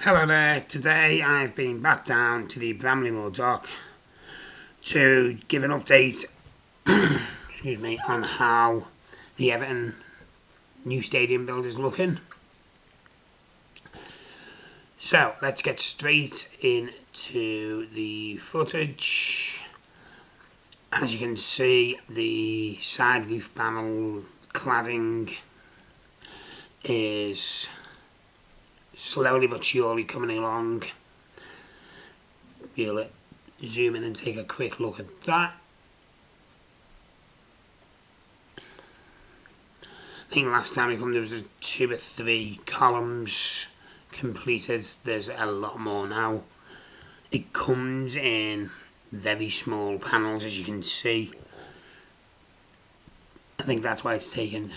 Hello there, today I've been back down to the Bramley-moore dock to give an update excuse me, on how the Everton new stadium build is looking. So let's get straight into the footage. As you can see, the side roof panel cladding is slowly but surely coming along. We'll zoom in and take a quick look at that. I think last time we come there was 2 or 3 columns completed. There's a lot more now. It comes in very small panels, as you can see. I think that's why it's taken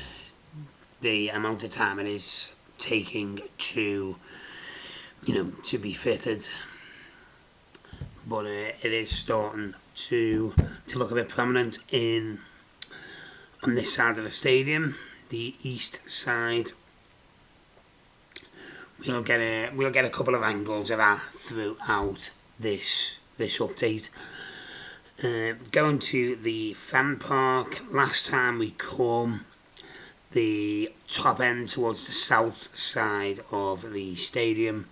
the amount of time it is taking to be fitted, but it is starting to look a bit prominent on this side of the stadium, the east side. We'll get a couple of angles of that throughout this update. Going to the fan park, last time we come, the top end towards the south side of the stadium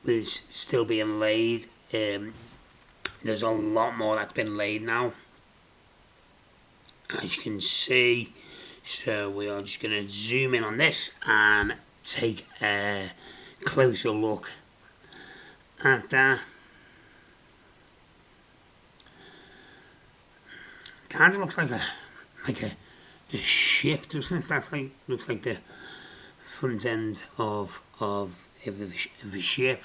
was still being laid. There's a lot more that's been laid now, as you can see. So we are just going to zoom in on this and take a closer look at that. Kind of looks like a ship, doesn't it? That's looks like the front end of the ship.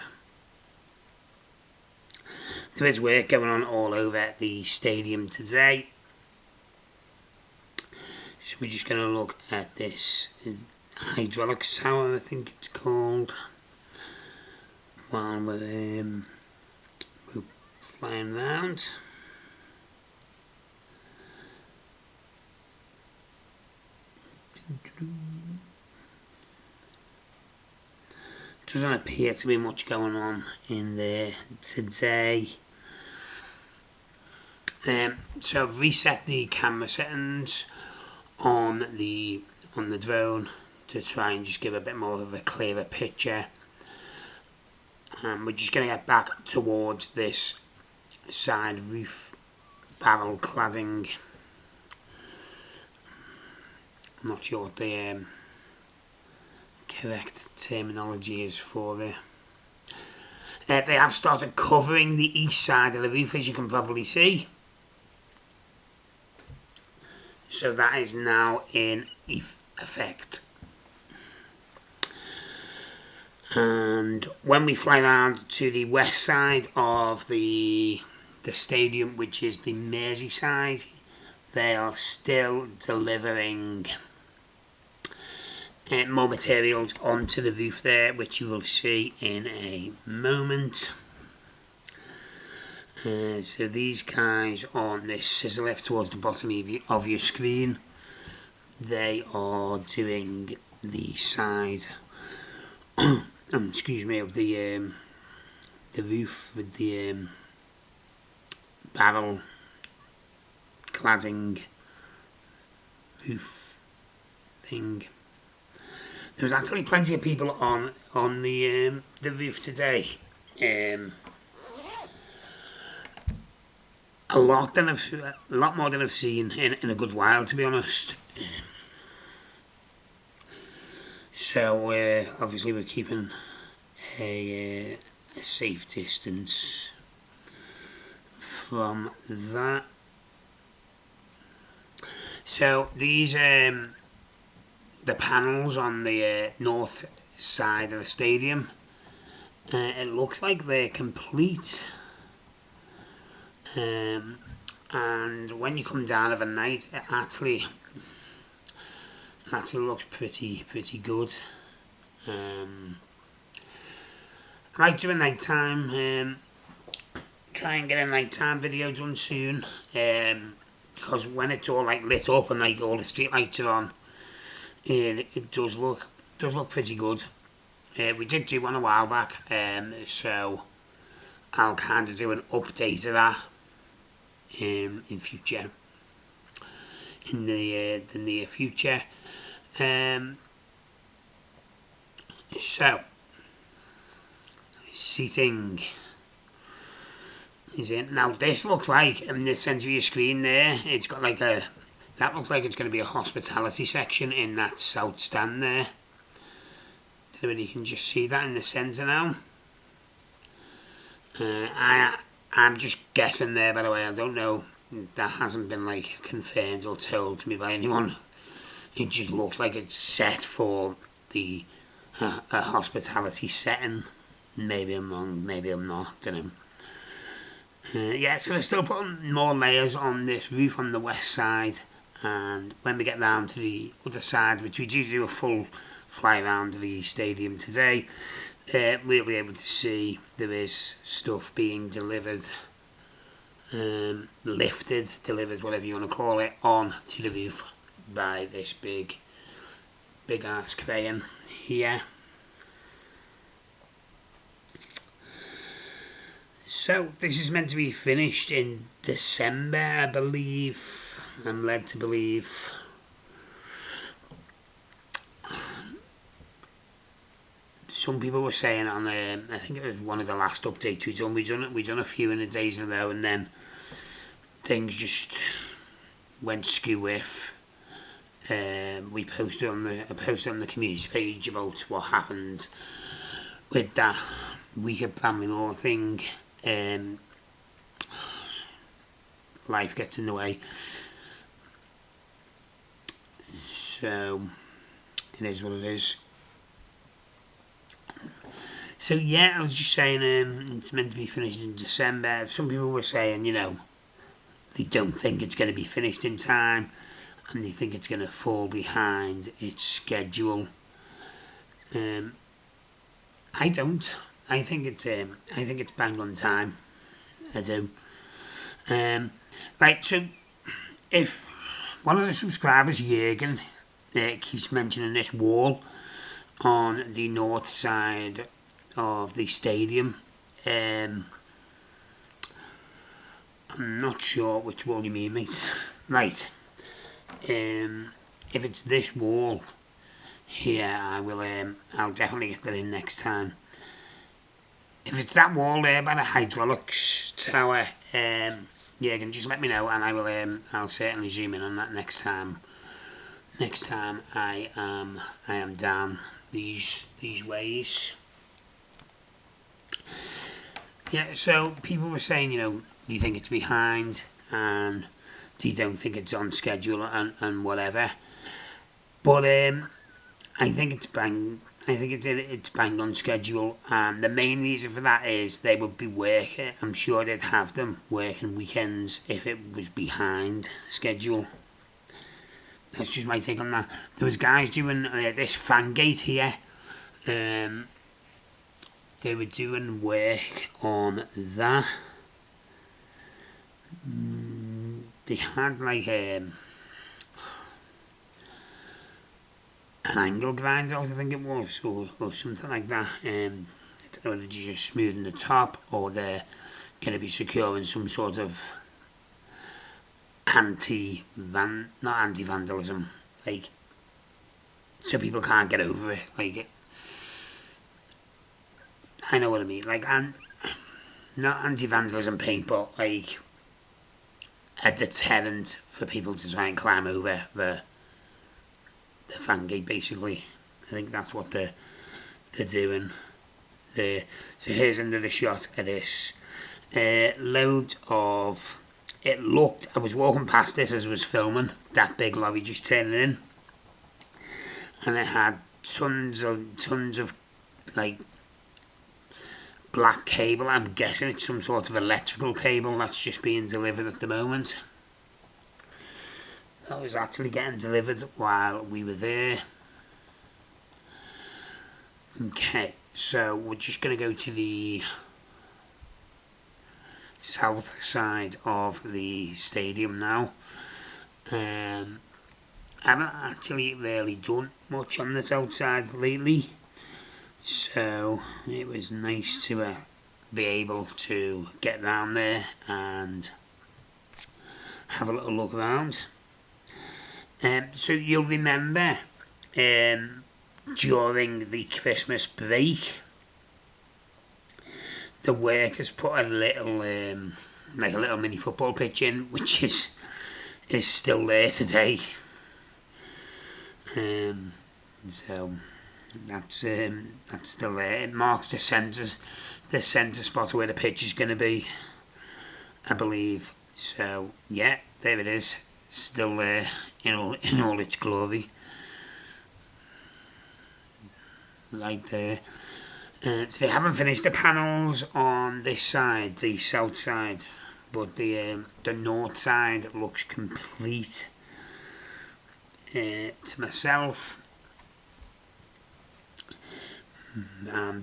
There is work going on all over the stadium today. So we're just going to look at this hydraulic tower, I think it's called, while we're flying around. Doesn't appear to be much going on in there today. So I've reset the camera settings on the drone to try and just give a bit more of a clearer picture. We're just going to get back towards this side roof barrel cladding. I'm not sure what the correct terminology is for it. They have started covering the east side of the roof, as you can probably see. So that is now in effect. And when we fly around to the west side of the stadium, which is the Merseyside, they are still delivering more materials onto the roof there, which you will see in a moment. So these guys on this scissor lift towards the bottom of your screen, they are doing the side excuse me, of the roof with the barrel cladding roof thing. There was actually plenty of people on the roof today. A lot more than I've seen in a good while, to be honest. So obviously we're keeping a safe distance from that. So these the panels on the north side of the stadium, it looks like they're complete. And when you come down overnight, it actually looks pretty good. I might do a nighttime, try and get a nighttime video done soon, because when it's all like lit up and like all the street lights are on, it does look pretty good. We did do one a while back, so I'll kind of do an update of that in future, in the near future. So, seating is it. Now this looks like, in the centre of your screen there, it's got like that looks like it's going to be a hospitality section in that south stand there. Don't know whether you can just see that in the centre now. I'm just guessing there, by the way. I don't know. That hasn't been like confirmed or told to me by anyone. It just looks like it's set for the a hospitality setting. Maybe I'm wrong, maybe I'm not, don't know. Yeah, so they're still putting more layers on this roof on the west side, and when we get round to the other side, which we do a full fly around the stadium today, we'll be able to see there is stuff being delivered, lifted, delivered, whatever you want to call it, on to the roof by this big ass crane here. So this is meant to be finished in December, I believe. I'm led to believe. Some people were saying on I think it was one of the last updates we done a few in the days in a row, and then things just went skew with. We posted on the community page about what happened with that week of bramley-moore thing. Life gets in the way, so it is what it is. So yeah, I was just saying, it's meant to be finished in December. Some people were saying, they don't think it's going to be finished in time, and they think it's going to fall behind its schedule. I don't. I think it's bang on time. I do. Right, so if one of the subscribers, Jürgen, keeps mentioning this wall on the north side of the stadium, I'm not sure which wall you mean, mate. Right. If it's this wall here, I'll definitely get that in next time. If it's that wall there by the hydraulics tower, yeah, you can just let me know, and I'll certainly zoom in on that next time. Next time I am down these ways. Yeah, so people were saying, do you think it's behind, and do you don't think it's on schedule and whatever. But I think it's bang on schedule, and the main reason for that is they would be working. I'm sure they'd have them working weekends if it was behind schedule. That's just my take on that. There was guys doing this fan gate here. They were doing work on that. They had like an angle grind out, I think it was, or something like that. I don't know whether they're just smoothing the top, or they're going to be securing some sort of not anti-vandalism, like, so people can't get over it, like, I know what I mean, like, not anti-vandalism paint, but like a deterrent for people to try and climb over the fan gate, basically. I think that's what they're doing. So here's another shot of this. Loads of... It looked... I was walking past this as I was filming, that big lorry just turning in. And it had tons of like black cable. I'm guessing it's some sort of electrical cable that's just being delivered at the moment. That was actually getting delivered while we were there. Okay, so we're just going to go to the south side of the stadium now. I haven't actually really done much on the south side lately. So it was nice to be able to get down there and have a little look around. So you'll remember during the Christmas break, the workers put a little like a little mini football pitch in, which is still there today. So that's still there. It marks the centre spot where the pitch is going to be, I believe. So yeah, there it is, still there in all its glory, right there. So they haven't finished the panels on this side, the south side, but the north side looks complete. To myself,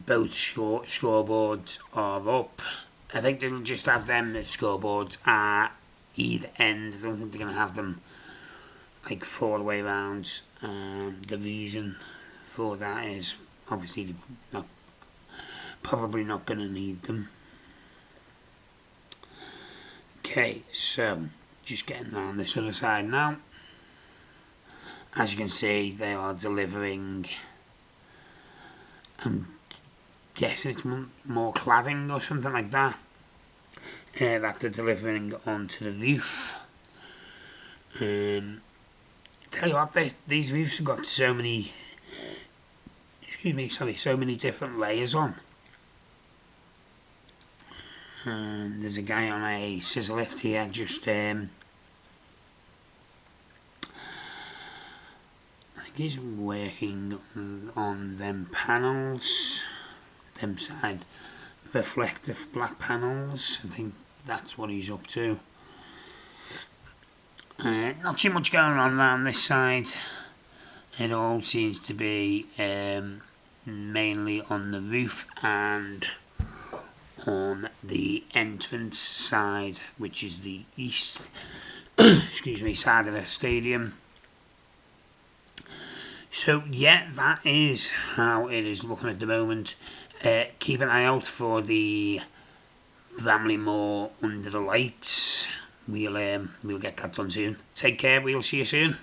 both scoreboards are up. I think they'll just have them scoreboards at either end. I don't think they're going to have them like all the way around. The reason for that is obviously probably not going to need them. Okay, so just getting around this other side now. As you can see, they are delivering, I'm guessing it's more cladding or something like that, that they're delivering onto the roof. Tell you what, these roofs have got so many, so many different layers on. There's a guy on a scissor lift here, just he's working on them panels, them side reflective black panels. I think that's what he's up to. Not too much going on around this side. It all seems to be mainly on the roof and on the entrance side, which is the east side of the stadium. So yeah, that is how it is looking at the moment. Keep an eye out for the Bramley-moore under the lights. We'll get that done soon. Take care, we'll see you soon.